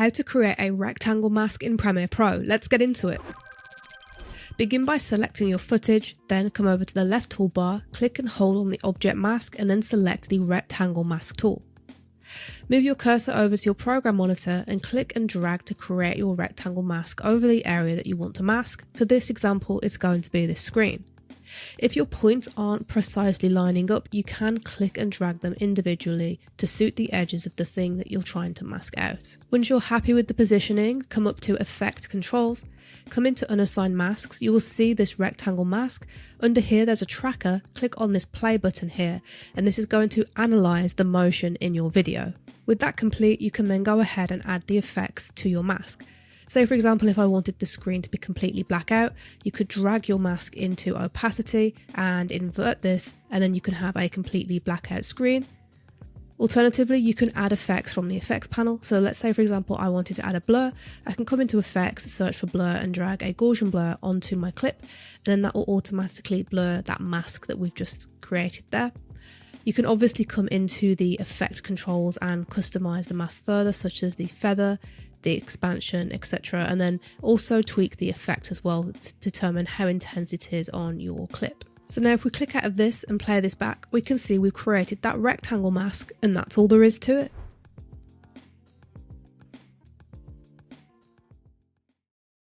How to create a rectangle mask in Premiere Pro. Let's get into it. Begin by selecting your footage, then come over to the left toolbar, click and hold on the object mask and then select the rectangle mask tool. Move your cursor over to your program monitor and click and drag to create your rectangle mask over the area that you want to mask. For this example, it's going to be this screen. If your points aren't precisely lining up, you can click and drag them individually to suit the edges of the thing that you're trying to mask out. Once you're happy with the positioning, come up to Effect Controls, come into Unassigned Masks. You will see this rectangle mask. Under here there's a tracker. Click on this play button here and this is going to analyze the motion in your video. With that complete, you can then go ahead and add the effects to your mask. So for example, if I wanted the screen to be completely black out, you could drag your mask into opacity and invert this, and then you can have a completely blackout screen. Alternatively, you can add effects from the effects panel. So let's say for example, I wanted to add a blur. I can come into effects, search for blur and drag a Gaussian blur onto my clip, and then that will automatically blur that mask that we've just created there. You can obviously come into the effect controls and customize the mask further, such as the feather, the expansion, etc. And then also tweak the effect as well to determine how intense it is on your clip. So now if we click out of this and play this back, we can see we've created that rectangle mask and that's all there is to it.